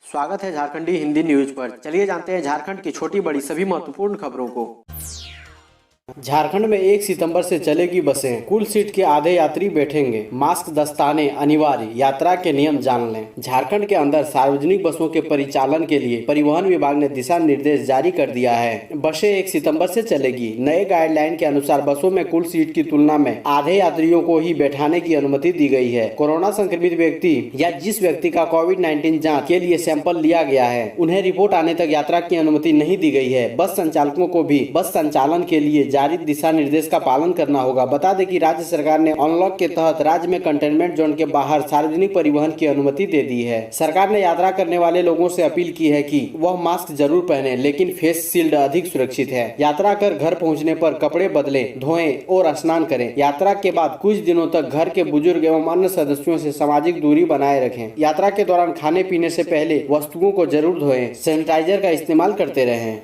स्वागत है झारखंडी हिंदी न्यूज पर। चलिए जानते हैं झारखंड की छोटी बड़ी सभी महत्वपूर्ण खबरों को। झारखंड में 1 सितंबर से चलेगी बसें, कुल सीट के आधे यात्री बैठेंगे, मास्क दस्ताने अनिवार्य, यात्रा के नियम जान लें। झारखंड के अंदर सार्वजनिक बसों के परिचालन के लिए परिवहन विभाग ने दिशा निर्देश जारी कर दिया है। बसें 1 सितंबर से चलेगी। नए गाइडलाइन के अनुसार बसों में कुल सीट की तुलना में आधे यात्रियों को ही बैठाने की अनुमति दी गई है। कोरोना संक्रमित व्यक्ति या जिस व्यक्ति का कोविड-19 जाँच के लिए सैंपल लिया गया है, उन्हें रिपोर्ट आने तक यात्रा की अनुमति नहीं दी गई है। बस संचालकों को भी बस संचालन के लिए जारी दिशा निर्देश का पालन करना होगा। बता दें कि राज्य सरकार ने अनलॉक के तहत राज्य में कंटेनमेंट जोन के बाहर सार्वजनिक परिवहन की अनुमति दे दी है। सरकार ने यात्रा करने वाले लोगों से अपील की है कि वह मास्क जरूर पहने, लेकिन फेस शील्ड अधिक सुरक्षित है। यात्रा कर घर पहुंचने पर कपड़े बदलें, धोएं और स्नान करें। यात्रा के बाद कुछ दिनों तक घर के बुजुर्ग एवं अन्य सदस्यों से सामाजिक दूरी बनाए रखें। यात्रा के दौरान खाने पीने से पहले वस्तुओं को जरूर धोएं। सैनिटाइजर का इस्तेमाल करते रहें।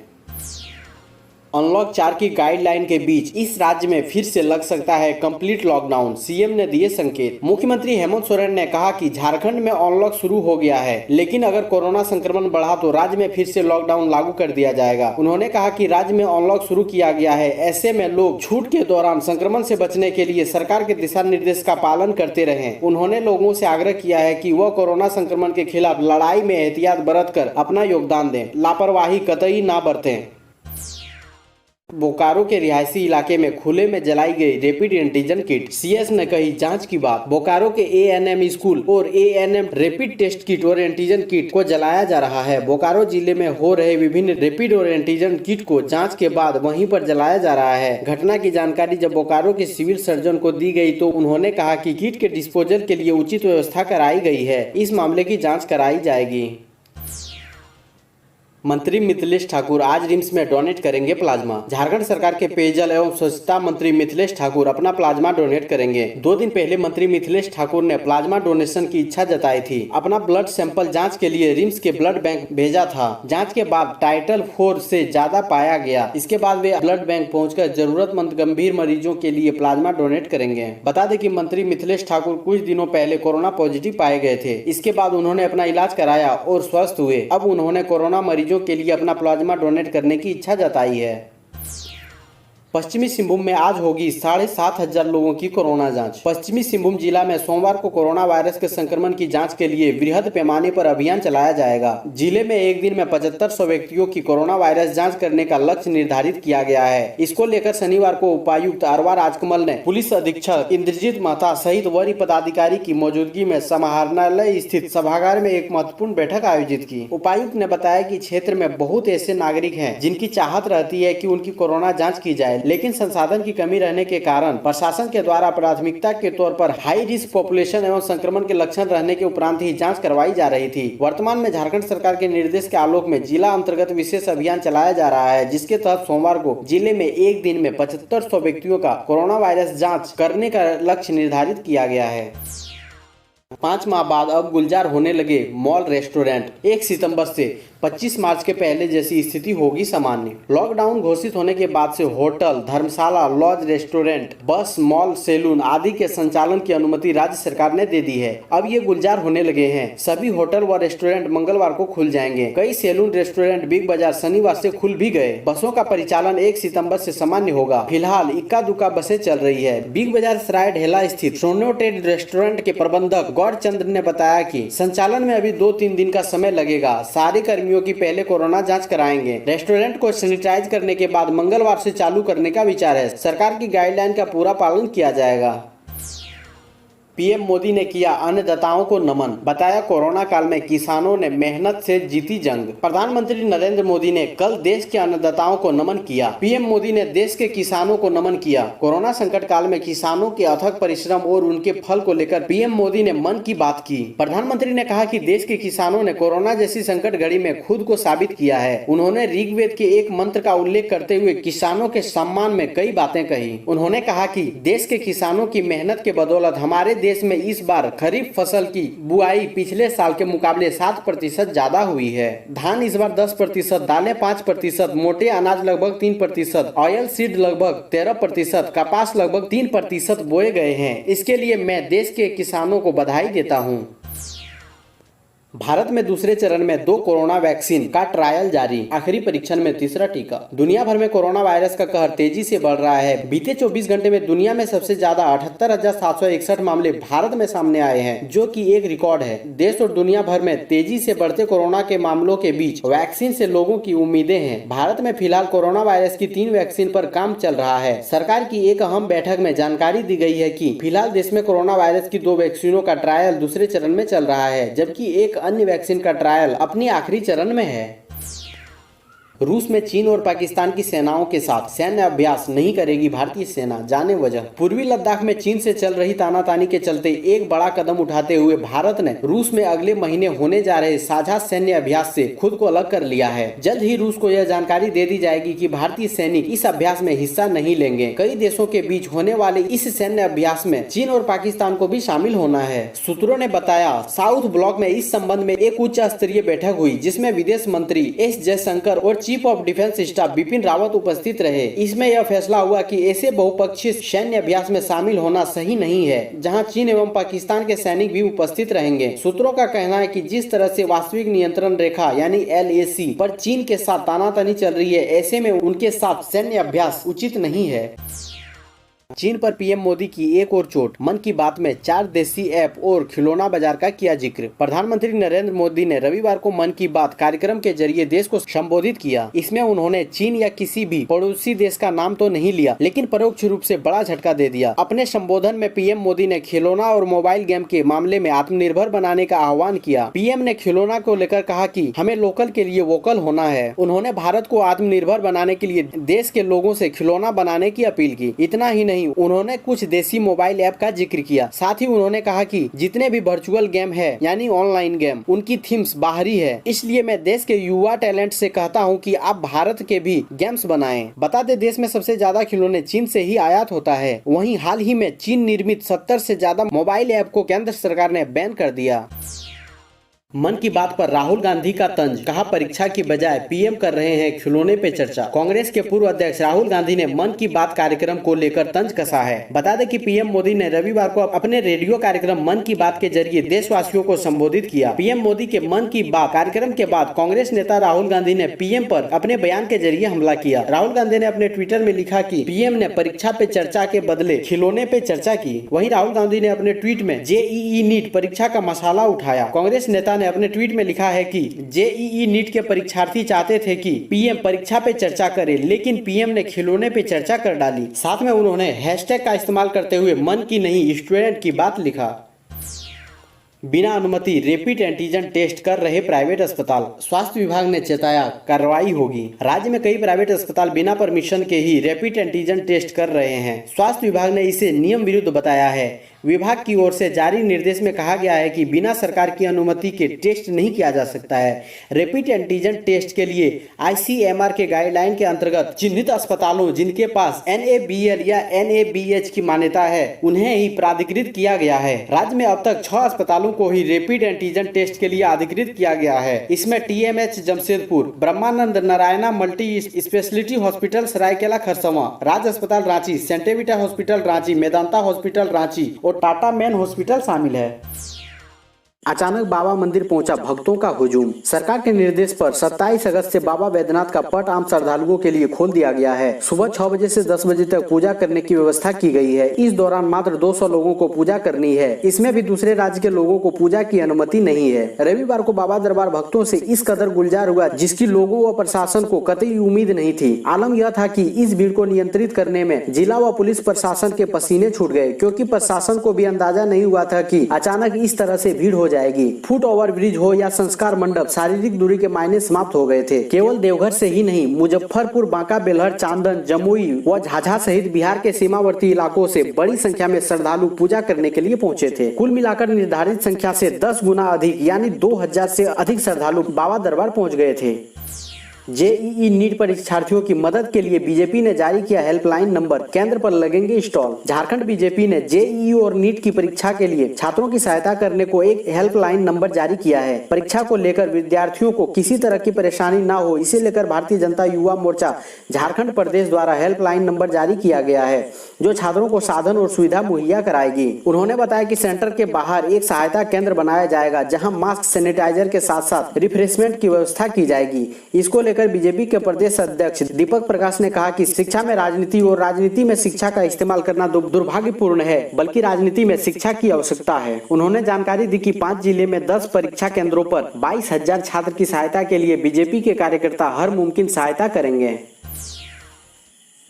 अनलॉक 4 की गाइडलाइन के बीच इस राज्य में फिर से लग सकता है कंप्लीट लॉकडाउन, सीएम ने दिए संकेत। मुख्यमंत्री हेमंत सोरेन ने कहा कि झारखंड में अनलॉक शुरू हो गया है, लेकिन अगर कोरोना संक्रमण बढ़ा तो राज्य में फिर से लॉकडाउन लागू कर दिया जाएगा। उन्होंने कहा कि राज्य में अनलॉक शुरू किया गया है, ऐसे में लोग छूट के दौरान संक्रमण से बचने के लिए सरकार के दिशा निर्देश का पालन करते रहें। उन्होंने लोगों से आग्रह किया है कि वह कोरोना संक्रमण के खिलाफ लड़ाई में एहतियात बरत कर अपना योगदान दें, लापरवाही कतई ना बरतें। बोकारो के रिहायशी इलाके में खुले में जलाई गई रैपिड एंटीजन किट, सीएस ने कही जांच की बात। बोकारो के एएनएम स्कूल और एएनएम रैपिड टेस्ट किट और एंटीजन किट को जलाया जा रहा है। बोकारो जिले में हो रहे विभिन्न रैपिड और एंटीजन किट को जांच के बाद वहीं पर जलाया जा रहा है। घटना की जानकारी जब बोकारो के सिविल सर्जन को दी गई तो उन्होंने कहा कि किट के डिस्पोजल के लिए उचित व्यवस्था कराई गई है। इस मामले की जाँच कराई जाएगी। मंत्री मिथिलेश ठाकुर आज रिम्स में डोनेट करेंगे प्लाज्मा। झारखंड सरकार के पेयजल एवं स्वच्छता मंत्री मिथिलेश ठाकुर अपना प्लाज्मा डोनेट करेंगे। 2 दिन पहले मंत्री मिथिलेश ठाकुर ने प्लाज्मा डोनेशन की इच्छा जताई थी। अपना ब्लड सैंपल जांच के लिए रिम्स के ब्लड बैंक भेजा था। जांच के बाद टाइटल 4 से ज्यादा पाया गया। इसके बाद वे ब्लड बैंक पहुँचकर जरूरतमंद गंभीर मरीजों के लिए प्लाज्मा डोनेट करेंगे। बता दें कि मंत्री मिथिलेश ठाकुर कुछ दिनों पहले कोरोना पॉजिटिव पाए गए थे। इसके बाद उन्होंने अपना इलाज कराया और स्वस्थ हुए। अब उन्होंने कोरोना मरीजों के लिए अपना प्लाज्मा डोनेट करने की इच्छा जताई है। पश्चिमी सिंहभूम में आज होगी 7,500 लोगों की कोरोना जांच। पश्चिमी सिंहभूम जिला में सोमवार को कोरोना वायरस के संक्रमण की जांच के लिए वृहद पैमाने पर अभियान चलाया जाएगा। जिले में एक दिन में 7500 व्यक्तियों की कोरोना वायरस जांच करने का लक्ष्य निर्धारित किया गया है। इसको लेकर शनिवार को उपायुक्त अरवा राजकमल ने पुलिस अधीक्षक इंद्रजीत महता सहित वरीय पदाधिकारी की मौजूदगी में समाहरणालय स्थित सभागार में एक महत्वपूर्ण बैठक आयोजित की। उपायुक्त ने बताया कि क्षेत्र में बहुत ऐसे नागरिक हैं जिनकी चाहत रहती है कि उनकी कोरोना जाँच की जाए, लेकिन संसाधन की कमी रहने के कारण प्रशासन के द्वारा प्राथमिकता के तौर पर हाई रिस्क पॉपुलेशन एवं संक्रमण के लक्षण रहने के उपरांत ही जांच करवाई जा रही थी। वर्तमान में झारखंड सरकार के निर्देश के आलोक में जिला अंतर्गत विशेष अभियान चलाया जा रहा है, जिसके तहत सोमवार को जिले में एक दिन में 7500 व्यक्तियों का कोरोना वायरस जाँच करने का लक्ष्य निर्धारित किया गया है। 5 माह बाद अब गुलजार होने लगे मॉल रेस्टोरेंट। 1 सितंबर से 25 मार्च के पहले जैसी स्थिति होगी सामान्य। लॉकडाउन घोषित होने के बाद से होटल, धर्मशाला, लॉज, रेस्टोरेंट, बस, मॉल, सैलून आदि के संचालन की अनुमति राज्य सरकार ने दे दी है। अब ये गुलजार होने लगे हैं। सभी होटल व रेस्टोरेंट मंगलवार को खुल जाएंगे। कई सैलून, रेस्टोरेंट, बिग बाजार शनिवार से खुल भी गए। बसों का परिचालन 1 सितंबर से सामान्य होगा। फिलहाल इक्का दुक्का बसें चल रही है। बिग बाजार सराय ढेला स्थित सोनोटेड रेस्टोरेंट के प्रबंधक गौरचंद्र ने बताया कि संचालन में अभी 2-3 दिन का समय लगेगा। सारे कर्मियों की पहले कोरोना जांच कराएंगे। रेस्टोरेंट को सैनिटाइज करने के बाद मंगलवार से चालू करने का विचार है। सरकार की गाइडलाइन का पूरा पालन किया जाएगा। पीएम मोदी ने किया अन्नदाताओं को नमन। बताया कोरोना काल में किसानों ने मेहनत से जीती जंग। प्रधानमंत्री नरेंद्र मोदी ने कल देश के अन्नदाताओं को नमन किया। पीएम मोदी ने देश के किसानों को नमन किया। कोरोना संकट काल में किसानों के अथक परिश्रम और उनके फल को लेकर पीएम मोदी ने मन की बात की। प्रधानमंत्री ने कहा कि देश के किसानों ने कोरोना जैसी संकट घड़ी में खुद को साबित किया है। उन्होंने ऋग्वेद के एक मंत्र का उल्लेख करते हुए किसानों के सम्मान में कई बातें कही। उन्होंने कहा कि देश के किसानों की मेहनत के बदौलत हमारे देश में इस बार खरीफ फसल की बुआई पिछले साल के मुकाबले 7% ज्यादा हुई है। धान इस बार 10%, दालें 5%, मोटे अनाज लगभग 3%, ऑयल सीड लगभग 13%, कपास लगभग 3% बोए गए हैं। इसके लिए मैं देश के किसानों को बधाई देता हूँ। भारत में दूसरे चरण में 2 कोरोना वैक्सीन का ट्रायल जारी, आखिरी परीक्षण में तीसरा टीका। दुनिया भर में कोरोना वायरस का कहर तेजी से बढ़ रहा है। बीते 24 घंटे में दुनिया में सबसे ज्यादा 78,761 मामले भारत में सामने आए हैं, जो कि एक रिकॉर्ड है। देश और दुनिया भर में तेजी से बढ़ते कोरोना के मामलों के बीच वैक्सीन से लोगों की उम्मीदें हैं। भारत में फिलहाल कोरोना वायरस की 3 वैक्सीन पर काम चल रहा है। सरकार की एक अहम बैठक में जानकारी दी गई है कि फिलहाल देश में कोरोना वायरस की 2 वैक्सीनों का ट्रायल दूसरे चरण में चल रहा है, जबकि एक अन्य वैक्सीन का ट्रायल अपनी आखिरी चरण में है। रूस में चीन और पाकिस्तान की सेनाओं के साथ सैन्य अभ्यास नहीं करेगी भारतीय सेना, जाने वजह। पूर्वी लद्दाख में चीन से चल रही तानातानी के चलते एक बड़ा कदम उठाते हुए भारत ने रूस में अगले महीने होने जा रहे साझा सैन्य अभ्यास से खुद को अलग कर लिया है। जल्द ही रूस को यह जानकारी दे दी जाएगी कि भारतीय सैनिक इस अभ्यास में हिस्सा नहीं लेंगे। कई देशों के बीच होने वाले इस सैन्य अभ्यास में चीन और पाकिस्तान को भी शामिल होना है। सूत्रों ने बताया, साउथ ब्लॉक में इस संबंध में एक उच्च स्तरीय बैठक हुई, जिसमें विदेश मंत्री एस जयशंकर और chief of defence staff Bipin Rawat उपस्थित रहे। इसमें यह फैसला हुआ कि ऐसे बहुपक्षीय सैन्य अभ्यास में शामिल होना सही नहीं है, जहां चीन एवं पाकिस्तान के सैनिक भी उपस्थित रहेंगे। सूत्रों का कहना है कि जिस तरह से वास्तविक नियंत्रण रेखा यानी LAC पर चीन के साथ तानातानी चल रही है, ऐसे में उनके साथ सैन्य अभ्यास उचित नहीं है। चीन पर पीएम मोदी की एक और चोट, मन की बात में 4 देसी ऐप और खिलौना बाजार का किया जिक्र। प्रधानमंत्री नरेंद्र मोदी ने रविवार को मन की बात कार्यक्रम के जरिए देश को संबोधित किया। इसमें उन्होंने चीन या किसी भी पड़ोसी देश का नाम तो नहीं लिया, लेकिन परोक्ष रूप से बड़ा झटका दे दिया। अपने संबोधन में पीएम मोदी ने खिलौना और मोबाइल गेम के मामले में आत्मनिर्भर बनाने का आह्वान किया। पीएम ने खिलौना को लेकर कहा कि हमें लोकल के लिए वोकल होना है। उन्होंने भारत को आत्मनिर्भर बनाने के लिए देश के लोगों से खिलौना बनाने की अपील की। इतना ही नहीं, उन्होंने कुछ देसी मोबाइल ऐप का जिक्र किया। साथ ही उन्होंने कहा कि जितने भी वर्चुअल गेम है यानी ऑनलाइन गेम, उनकी थीम्स बाहरी है। इसलिए मैं देश के युवा टैलेंट से कहता हूं कि आप भारत के भी गेम्स बनाएं। बता दें, देश में सबसे ज्यादा खिलौने चीन से ही आयात होता है। वहीं हाल ही में चीन निर्मित 70 से ज्यादा मोबाइल ऐप को केंद्र सरकार ने बैन कर दिया। मन की बात पर राहुल गांधी का तंज, कहा परीक्षा की बजाय पीएम कर रहे हैं खिलौने पे चर्चा। कांग्रेस के पूर्व अध्यक्ष राहुल गांधी ने मन की बात कार्यक्रम को लेकर तंज कसा है। बता दें कि पीएम मोदी ने रविवार को अपने रेडियो कार्यक्रम मन की बात के जरिए देशवासियों को संबोधित किया। पीएम मोदी के मन की बात कार्यक्रम के बाद कांग्रेस नेता राहुल गांधी ने पीएम पर अपने बयान के जरिए हमला किया। राहुल गांधी ने अपने ट्विटर में लिखा कि पीएम ने परीक्षा पे चर्चा के बदले खिलौने पे चर्चा की। वहीं राहुल गांधी ने अपने ट्वीट में JEE नीट परीक्षा का मसाला उठाया। कांग्रेस नेता ने अपने ट्वीट में लिखा है कि JEE नीट के परीक्षार्थी चाहते थे कि पीएम परीक्षा पे चर्चा करे, लेकिन पीएम ने खिलौने पे चर्चा कर डाली। साथ में उन्होंने हैशटैग का इस्तेमाल करते हुए मन की नहीं स्टूडेंट की बात लिखा। बिना अनुमति रैपिड एंटीजन टेस्ट कर रहे प्राइवेट अस्पताल, स्वास्थ्य विभाग ने चेताया कार्रवाई होगी। राज्य में कई प्राइवेट अस्पताल बिना परमिशन के ही रैपिड एंटीजन टेस्ट कर रहे हैं। स्वास्थ्य विभाग ने इसे नियम विरुद्ध बताया है। विभाग की ओर से जारी निर्देश में कहा गया है कि बिना सरकार की अनुमति के टेस्ट नहीं किया जा सकता है। रैपिड एंटीजन टेस्ट के लिए ICMR के गाइडलाइन के अंतर्गत चिन्हित अस्पतालों जिनके पास NABL या NABH की मान्यता है, उन्हें ही प्राधिकृत किया गया है। राज्य में अब तक 6 अस्पतालों को ही रैपिड एंटीजन टेस्ट के लिए अधिकृत किया गया है। इसमें TMH Jamshedpur, Brahmanand Narayana multi specialty hospital Seraikela Kharsawan, Raj अस्पताल रांची, सेंटेविटा हॉस्पिटल रांची, मेदांता हॉस्पिटल रांची और टाटा मेन हॉस्पिटल शामिल है। अचानक बाबा मंदिर पहुंचा भक्तों का हुजूम। सरकार के निर्देश पर 27 अगस्त से बाबा वैद्यनाथ का पट आम श्रद्धालुओं के लिए खोल दिया गया है। सुबह 6 बजे से 10 बजे तक पूजा करने की व्यवस्था की गई है। इस दौरान मात्र 200 लोगों को पूजा करनी है। इसमें भी दूसरे राज्य के लोगों को पूजा की अनुमति नहीं है। रविवार को बाबा दरबार भक्तों से इस कदर गुलजार हुआ जिसकी लोगों व प्रशासन को कतई उम्मीद नहीं थी। आलम यह था कि इस भीड़ को नियंत्रित करने में जिला व पुलिस प्रशासन के पसीने छूट गए, क्योंकि प्रशासन को भी अंदाजा नहीं हुआ था कि अचानक इस तरह से भीड़ हो जाएगी। फुट ओवर ब्रिज हो या संस्कार मंडप, शारीरिक दूरी के मायने समाप्त हो गए थे। केवल देवघर से ही नहीं, मुजफ्फरपुर, बांका, बेलहर, चांदन, जमुई व झाझा सहित बिहार के सीमावर्ती इलाकों से बड़ी संख्या में श्रद्धालु पूजा करने के लिए पहुंचे थे। कुल मिलाकर निर्धारित संख्या से 10 गुना अधिक यानी 2000 से अधिक श्रद्धालु बाबा दरबार पहुंच गए थे। जेईई नीट परीक्षार्थियों की मदद के लिए बीजेपी ने जारी किया हेल्पलाइन नंबर, केंद्र पर लगेंगे स्टॉल। झारखंड बीजेपी ने जेईई और नीट की परीक्षा के लिए छात्रों की सहायता करने को एक हेल्पलाइन नंबर जारी किया है। परीक्षा को लेकर विद्यार्थियों को किसी तरह की परेशानी न हो, इसे लेकर भारतीय जनता युवा मोर्चा झारखंड प्रदेश द्वारा हेल्पलाइन नंबर जारी किया गया है, जो छात्रों को साधन और सुविधा मुहैया कराएगी। उन्होंने बताया कि सेंटर के बाहर एक सहायता केंद्र बनाया जाएगा, जहां मास्क, सैनिटाइजर के साथ साथ रिफ्रेशमेंट की व्यवस्था की जाएगी। इसको लेकर बीजेपी के प्रदेश अध्यक्ष दीपक प्रकाश ने कहा कि शिक्षा में राजनीति और राजनीति में शिक्षा का इस्तेमाल करना दुर्भाग्यपूर्ण है, बल्कि राजनीति में शिक्षा की आवश्यकता है। उन्होंने जानकारी दी कि 5 जिले में 10 परीक्षा केंद्रों पर 22,000 छात्र की सहायता के लिए बीजेपी के कार्यकर्ता हर मुमकिन सहायता करेंगे।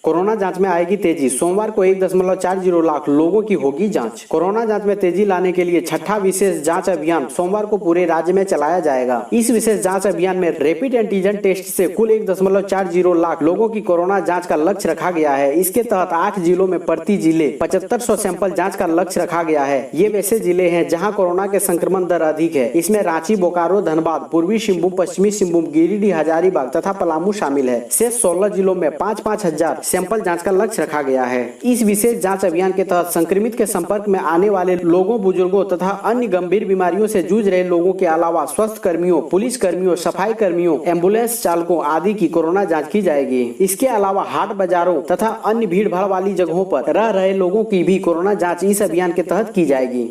कोरोना जांच में आएगी तेजी, सोमवार को 1.40 लाख लोगों की होगी जांच। कोरोना जांच में तेजी लाने के लिए छठा विशेष जांच अभियान सोमवार को पूरे राज्य में चलाया जाएगा। इस विशेष जांच अभियान में रैपिड एंटीजन टेस्ट से कुल 1.40 लाख लोगों की कोरोना जांच का लक्ष्य रखा गया है। इसके तहत 8 जिलों में प्रति जिले 7500 सैंपल जाँच का लक्ष्य रखा गया है। ये वैसे जिले हैं जहाँ कोरोना के संक्रमण दर अधिक है। इसमें रांची, बोकारो, धनबाद, पूर्वी सिंहभूम, पश्चिमी सिंहभूम, गिरिडीह, हजारीबाग तथा पलामू शामिल है। शेष 16 जिलों में 5-5 हजार सैंपल जांच का लक्ष्य रखा गया है। इस विशेष जांच अभियान के तहत संक्रमित के संपर्क में आने वाले लोगों, बुजुर्गों तथा अन्य गंभीर बीमारियों से जूझ रहे लोगों के अलावा स्वास्थ्य कर्मियों, पुलिस कर्मियों, सफाई कर्मियों, एम्बुलेंस चालकों आदि की कोरोना जांच की जाएगी। इसके अलावा हाट बाजारों तथा अन्य भीड़ भाड़ वाली जगहों पर रह रहे लोगों की भी कोरोना जाँच इस अभियान के तहत की जाएगी।